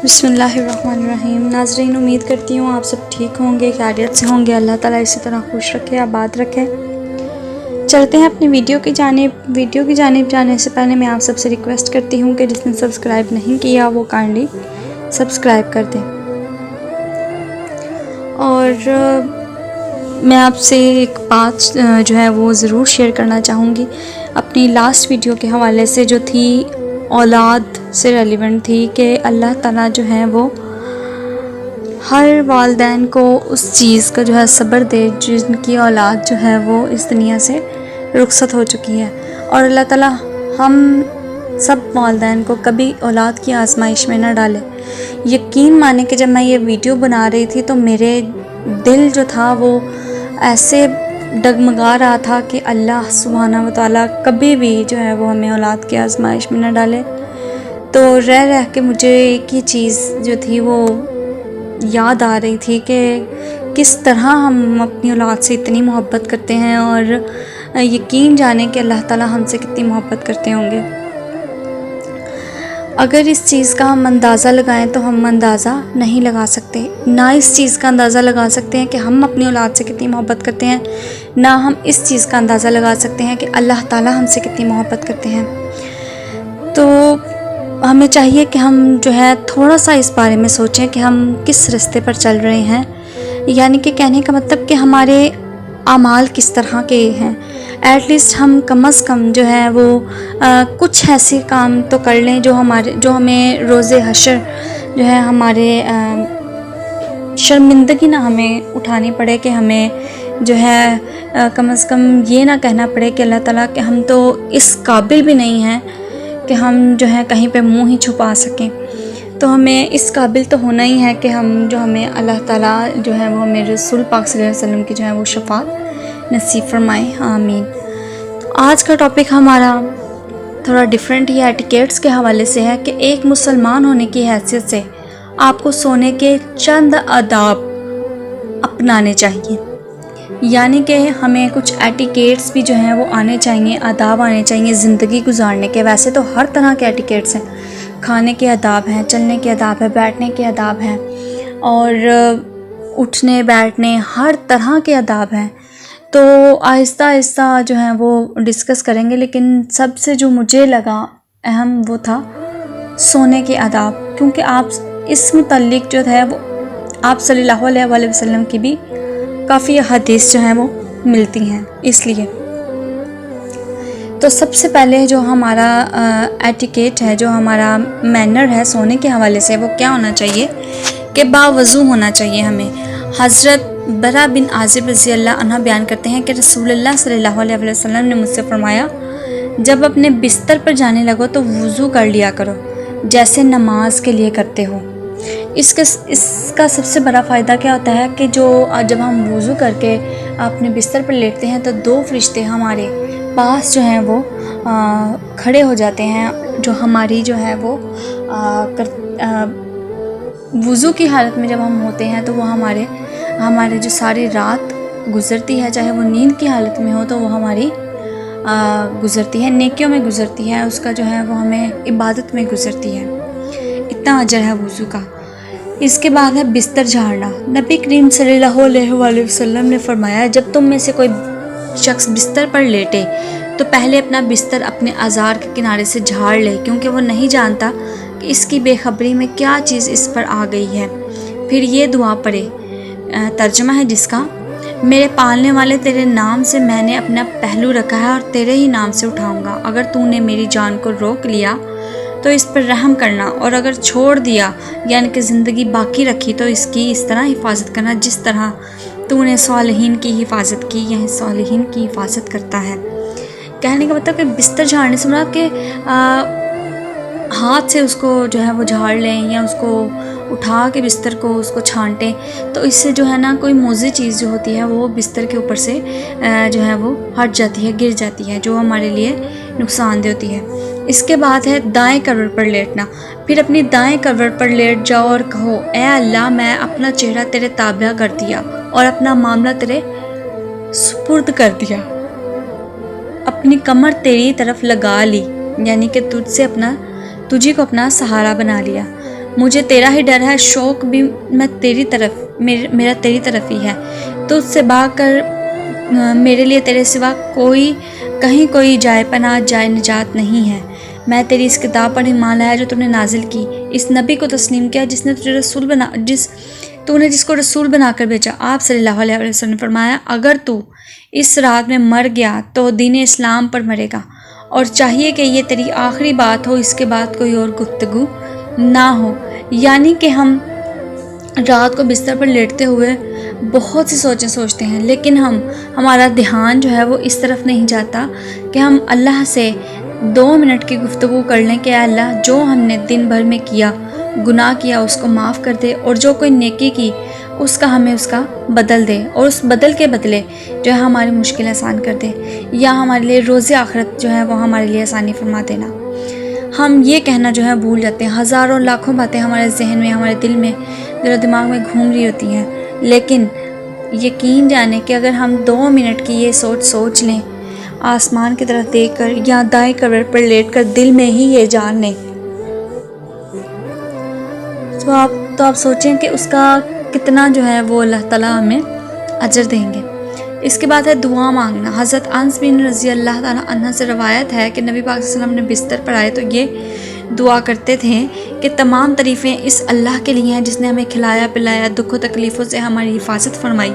بسم اللہ الرحمن الرحیم۔ ناظرین، امید کرتی ہوں آپ سب ٹھیک ہوں گے، خیریت سے ہوں گے۔ اللہ تعالیٰ اسی طرح خوش رکھے، آباد رکھے۔ چلتے ہیں اپنی ویڈیو کی جانب جانے سے پہلے میں آپ سب سے ریکویسٹ کرتی ہوں کہ جس نے سبسکرائب نہیں کیا وہ کائنڈلی سبسکرائب کر دیں۔ اور میں آپ سے ایک بات جو ہے وہ ضرور شیئر کرنا چاہوں گی، اپنی لاسٹ ویڈیو کے حوالے سے جو تھی اولاد سے ریلیونٹ تھی، کہ اللہ تعالیٰ جو ہے وہ ہر والدین کو اس چیز کا جو ہے صبر دے جن کی اولاد جو ہے وہ اس دنیا سے رخصت ہو چکی ہے، اور اللہ تعالیٰ ہم سب والدین کو کبھی اولاد کی آزمائش میں نہ ڈالے۔ یقین مانیں کہ جب میں یہ ویڈیو بنا رہی تھی تو میرے دل جو تھا وہ ایسے ڈگمگا رہا تھا کہ اللہ سبحانہ و تعالیٰ کبھی بھی جو ہے وہ ہمیں اولاد کی آزمائش میں نہ ڈالے۔ تو رہ کے مجھے ایک ہی چیز جو تھی وہ یاد آ رہی تھی کہ کس طرح ہم اپنی اولاد سے اتنی محبت کرتے ہیں، اور یقین جانیں کہ اللہ تعالیٰ ہم سے کتنی محبت کرتے ہوں گے۔ اگر اس چیز کا ہم اندازہ لگائیں تو ہم اندازہ نہیں لگا سکتے، نہ اس چیز کا اندازہ لگا سکتے ہیں کہ ہم اپنی اولاد سے کتنی محبت کرتے ہیں، نہ ہم اس چیز کا اندازہ لگا سکتے ہیں کہ اللہ تعالیٰ ہم سے کتنی محبت کرتے ہیں۔ تو ہمیں چاہیے کہ ہم جو ہے تھوڑا سا اس بارے میں سوچیں کہ ہم کس رستے پر چل رہے ہیں، یعنی کہ کہنے کا مطلب کہ ہمارے اعمال کس طرح کے ہیں۔ ایٹ لیسٹ ہم کم از کم جو ہے وہ کچھ ایسے کام تو کر لیں جو ہمیں روز حشر جو ہے ہمارے شرمندگی نہ ہمیں اٹھانی پڑے، کہ ہمیں جو ہے کم از کم یہ نہ کہنا پڑے کہ اللہ تعالیٰ کہ ہم تو اس قابل بھی نہیں ہیں کہ ہم جو ہے کہیں پہ منہ ہی چھپا سکیں۔ تو ہمیں اس قابل تو ہونا ہی ہے کہ ہمیں اللہ تعالیٰ جو ہے وہ ہمیں رسول پاک صلی اللہ علیہ وسلم کی جو ہے وہ شفاعت نصیب فرمائے، آمین۔ آج کا ٹاپک ہمارا تھوڑا ڈیفرنٹ ہی ایٹیکیٹس کے حوالے سے ہے کہ ایک مسلمان ہونے کی حیثیت سے آپ کو سونے کے چند آداب اپنانے چاہیے، یعنی کہ ہمیں کچھ ایٹیکیٹس بھی جو ہیں وہ آنے چاہیے، آداب آنے چاہیے زندگی گزارنے کے۔ ویسے تو ہر طرح کے ایٹیکیٹس ہیں، کھانے کے آداب ہیں، چلنے کے آداب ہیں، بیٹھنے کے آداب ہیں، اور اٹھنے بیٹھنے ہر طرح کے آداب ہیں۔ تو آہستہ آہستہ جو ہیں وہ ڈسکس کریں گے، لیکن سب سے جو مجھے لگا اہم وہ تھا سونے کے آداب، کیونکہ آپ اس متعلق جو ہے وہ آپ صلی اللہ علیہ وآلہ وسلم کی بھی کافی حدیث جو ہیں وہ ملتی ہیں۔ اس لیے تو سب سے پہلے جو ہمارا ایٹیکیٹ ہے، جو ہمارا مینر ہے سونے کے حوالے سے، وہ کیا ہونا چاہیے کہ باوضو ہونا چاہیے ہمیں۔ حضرت برا بن عازب رضی اللہ عنہ بیان کرتے ہیں کہ رسول اللہ صلی اللہ علیہ وسلم نے مجھ سے فرمایا، جب اپنے بستر پر جانے لگو تو وضو کر لیا کرو جیسے نماز کے لیے کرتے ہو۔ اس کا سب سے بڑا فائدہ کیا ہوتا ہے کہ جب ہم وضو کر کے اپنے بستر پر لیٹتے ہیں تو دو فرشتے ہمارے پاس جو ہیں وہ کھڑے ہو جاتے ہیں، جو ہماری جو ہے وہ وضو کی حالت میں جب ہم ہوتے ہیں تو وہ ہمارے جو ساری رات گزرتی ہے، چاہے وہ نیند کی حالت میں ہو تو وہ ہماری گزرتی ہے، نیکیوں میں گزرتی ہے، اس کا جو ہے وہ ہمیں عبادت میں گزرتی ہے۔ اتنا اجر ہے وضو کا۔ اس کے بعد ہے بستر جھاڑنا۔ نبی کریم صلی اللہ علیہ وآلہ وسلم نے فرمایا، جب تم میں سے کوئی شخص بستر پر لیٹے تو پہلے اپنا بستر اپنے آزار کے کنارے سے جھاڑ لے، کیونکہ وہ نہیں جانتا کہ اس کی بے خبری میں کیا چیز اس پر آ گئی ہے۔ پھر یہ دعا پڑھے، ترجمہ ہے جس کا، میرے پالنے والے تیرے نام سے میں نے اپنا پہلو رکھا ہے اور تیرے ہی نام سے اٹھاؤں گا۔ اگر تو نے میری جان کو روک لیا تو اس پر رحم کرنا، اور اگر چھوڑ دیا یعنی کہ زندگی باقی رکھی تو اس کی اس طرح حفاظت کرنا جس طرح تو نے صالحین کی حفاظت کی، یعنی صالحین کی حفاظت کرتا ہے۔ کہنے کا مطلب کہ بستر جھاڑنے سے مراد کہ ہاتھ سے اس کو جو ہے وہ جھاڑ لیں، یا اس کو اٹھا کے بستر کو اس کو چھانٹیں، تو اس سے جو ہے نا کوئی موزی چیز جو ہوتی ہے وہ بستر کے اوپر سے جو ہے وہ ہٹ جاتی ہے، گر جاتی ہے، جو ہمارے لیے نقصان دہ ہوتی ہے۔ اس کے بعد ہے دائیں کروٹ پر لیٹنا۔ پھر اپنی دائیں کروٹ پر لیٹ جاؤ اور کہو، اے اللہ میں اپنا چہرہ تیرے تابع کر دیا اور اپنا معاملہ تیرے سپرد کر دیا، اپنی کمر تیری طرف لگا لی، یعنی کہ تجھے کو اپنا سہارا بنا لیا۔ مجھے تیرا ہی ڈر ہے، شوق بھی میں تیری طرف میرا تیری طرف ہی ہے، تجھ سے بھاگ کر میرے لیے تیرے سوا کہیں کوئی جائے پناہ جائے نجات نہیں ہے۔ میں تیری اس کتاب پر ایمان لایا جو تو نے نازل کی، اس نبی کو تسلیم کیا جس نے جس کو رسول بنا کر بھیجا۔ آپ صلی اللہ علیہ وسلم نے فرمایا، اگر تو اس رات میں مر گیا تو دین اسلام پر مرے گا، اور چاہیے کہ یہ تیری آخری بات ہو، اس کے بعد کوئی اور گفتگو نہ ہو۔ یعنی کہ ہم رات کو بستر پر لیٹتے ہوئے بہت سی سوچیں سوچتے ہیں، لیکن ہمارا دھیان جو ہے وہ اس طرف نہیں جاتا کہ ہم اللہ سے 2 منٹ کی گفتگو کر لیں کہ اے اللہ، جو ہم نے دن بھر میں گناہ کیا اس کو معاف کر دے، اور جو کوئی نیکی کی ہمیں اس کا بدل دے، اور اس بدل کے بدلے جو ہے ہماری مشکل آسان کر دے، یا ہمارے لیے روز آخرت جو ہے وہ ہمارے لیے آسانی فرما دینا۔ ہم یہ کہنا جو ہے بھول جاتے ہیں، ہزاروں لاکھوں باتیں ہمارے ذہن میں، ہمارے دل میں، دل و دماغ میں گھوم رہی ہوتی ہیں، لیکن یقین جانے کہ اگر ہم 2 منٹ کی یہ سوچ لیں، آسمان کی طرف دیکھ کر یا دائیں قبر پر لیٹ کر دل میں ہی یہ جان لیں، تو آپ سوچیں کہ اس کا کتنا جو ہے وہ اللہ تعالیٰ ہمیں اجر دیں گے۔ اس کے بعد ہے دعا مانگنا۔ حضرت انس بن رضی اللہ تعالیٰ عنہ سے روایت ہے کہ نبی پاک صلی اللہ علیہ وسلم نے بستر پر آئے تو یہ دعا کرتے تھے کہ تمام تعریفیں اس اللہ کے لیے ہیں جس نے ہمیں کھلایا پلایا، دکھ و تکلیفوں سے ہماری حفاظت فرمائی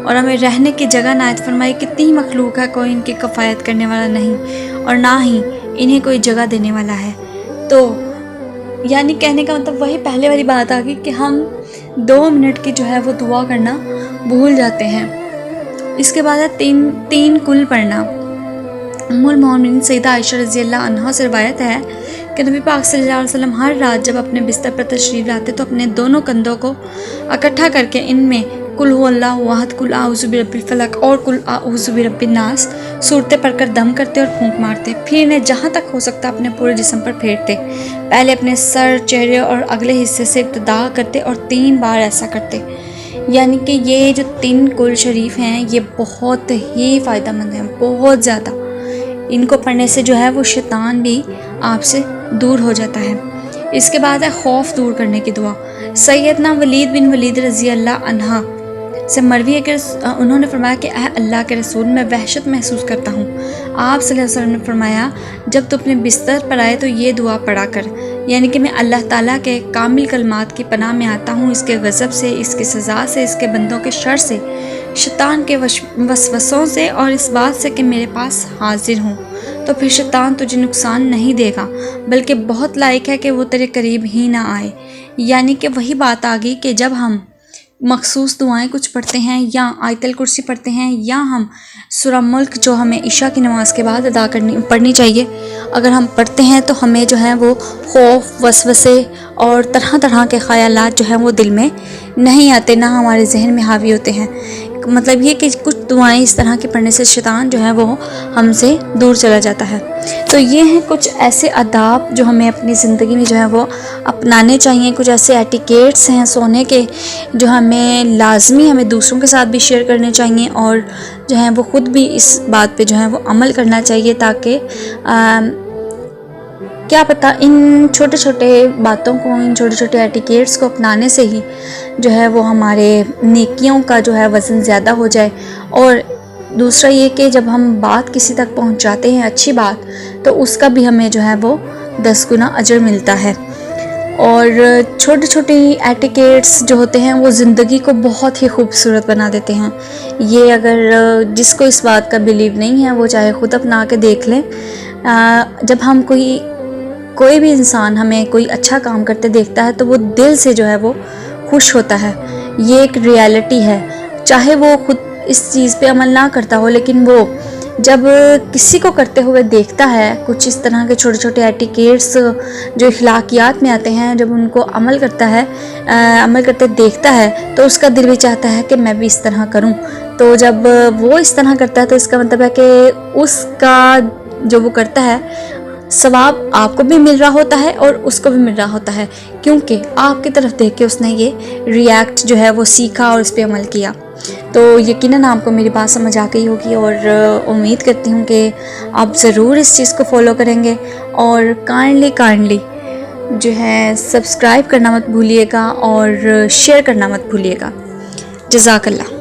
اور ہمیں رہنے کی جگہ عنایت فرمائی۔ کتنی مخلوق ہے، کوئی ان کی کفایت کرنے والا نہیں اور نہ ہی انہیں کوئی جگہ دینے والا ہے۔ تو یعنی کہنے کا مطلب وہی پہلے والی بات آ گئی کہ ہم 2 منٹ کی جو ہے وہ دعا کرنا بھول جاتے ہیں۔ اس کے بعد ہے تین کل پڑھنا۔ ام المومنین سیدہ عائشہ رضی اللہ عنہا سے روایت ہے کہ نبی پاک صلی اللہ علیہ وسلم ہر رات جب اپنے بستر پر تشریف لاتے تو اپنے دونوں کندھوں کو اکٹھا کر کے ان میں قل هو اللہ احد، قل اعوذ برب الفلق اور قل اعوذ برب الناس صورتیں پڑھ کر دم کرتے اور پھونک مارتے، پھر انہیں جہاں تک ہو سکتا اپنے پورے جسم پر پھیرتے، پہلے اپنے سر، چہرے اور اگلے حصے سے ابتدا کرتے اور 3 بار ایسا کرتے۔ یعنی کہ یہ جو 3 کل شریف ہیں یہ بہت ہی فائدہ مند ہیں، بہت زیادہ۔ ان کو پڑھنے سے جو ہے وہ شیطان بھی آپ سے دور ہو جاتا ہے۔ اس کے بعد ہے خوف دور کرنے کی دعا۔ سیدنا ولید بن ولید رضی اللہ عنہ سے مروی ہے کہ انہوں نے فرمایا کہ اے اللہ کے رسول، میں وحشت محسوس کرتا ہوں۔ آپ صلی اللہ علیہ وسلم نے فرمایا جب تو اپنے بستر پر آئے تو یہ دعا پڑھا کر، یعنی کہ میں اللہ تعالیٰ کے کامل کلمات کی پناہ میں آتا ہوں، اس کے غضب سے، اس کی سزا سے، اس کے بندوں کے شر سے، شیطان کے وسوسوں سے، اور اس بات سے کہ میرے پاس حاضر ہوں تو پھر شیطان تجھے نقصان نہیں دے گا بلکہ بہت لائق ہے کہ وہ تیرے قریب ہی نہ آئے۔ یعنی کہ وہی بات آ گئی کہ جب ہم مخصوص دعائیں کچھ پڑھتے ہیں یا آیت الکرسی پڑھتے ہیں یا ہم سورہ ملک جو ہمیں عشاء کی نماز کے بعد پڑھنی چاہیے، اگر ہم پڑھتے ہیں تو ہمیں جو ہے وہ خوف، وسوسے اور طرح طرح کے خیالات جو ہیں وہ دل میں نہیں آتے، نہ ہمارے ذہن میں حاوی ہوتے ہیں۔ مطلب یہ کہ کچھ دعائیں اس طرح کے پڑھنے سے شیطان جو ہے وہ ہم سے دور چلا جاتا ہے۔ تو یہ ہیں کچھ ایسے آداب جو ہمیں اپنی زندگی میں جو ہے وہ اپنانے چاہیے، کچھ ایسے ایٹیکیٹس ہیں سونے کے جو ہمیں لازمی ہمیں دوسروں کے ساتھ بھی شیئر کرنے چاہیے، اور جو ہے وہ خود بھی اس بات پہ جو ہے وہ عمل کرنا چاہیے، تاکہ کیا پتہ ان چھوٹے چھوٹے باتوں کو، ان چھوٹے چھوٹے ایٹیکیٹس کو اپنانے سے ہی جو ہے وہ ہمارے نیکیوں کا جو ہے وزن زیادہ ہو جائے۔ اور دوسرا یہ کہ جب ہم بات کسی تک پہنچاتے ہیں اچھی بات، تو اس کا بھی ہمیں جو ہے وہ 10 گنا اجر ملتا ہے۔ اور چھوٹی چھوٹی ایٹیکیٹس جو ہوتے ہیں وہ زندگی کو بہت ہی خوبصورت بنا دیتے ہیں۔ یہ اگر جس کو اس بات کا بیلیو نہیں ہے وہ چاہے خود اپنا کے دیکھ لیں۔ جب ہم کوئی بھی انسان ہمیں کوئی اچھا کام کرتے دیکھتا ہے تو وہ دل سے جو ہے وہ خوش ہوتا ہے۔ یہ ایک ریالٹی ہے، چاہے وہ خود اس چیز پہ عمل نہ کرتا ہو، لیکن وہ جب کسی کو کرتے ہوئے دیکھتا ہے، کچھ اس طرح کے چھوٹے چھوٹے ایٹیکیٹس جو اخلاقیات میں آتے ہیں، جب ان کو عمل کرتے دیکھتا ہے تو اس کا دل بھی چاہتا ہے کہ میں بھی اس طرح کروں۔ تو جب وہ اس طرح کرتا ہے تو اس کا مطلب ہے کہ اس کا جو وہ کرتا ہے ثواب آپ کو بھی مل رہا ہوتا ہے اور اس کو بھی مل رہا ہوتا ہے، کیونکہ آپ کی طرف دیکھ کے اس نے یہ ریاکٹ جو ہے وہ سیکھا اور اس پہ عمل کیا۔ تو یقیناً آپ کو میری بات سمجھ آ گئی ہوگی، اور امید کرتی ہوں کہ آپ ضرور اس چیز کو فالو کریں گے، اور کائنڈلی جو ہے سبسکرائب کرنا مت بھولیے گا اور شیئر کرنا مت بھولیے گا. جزاک اللہ.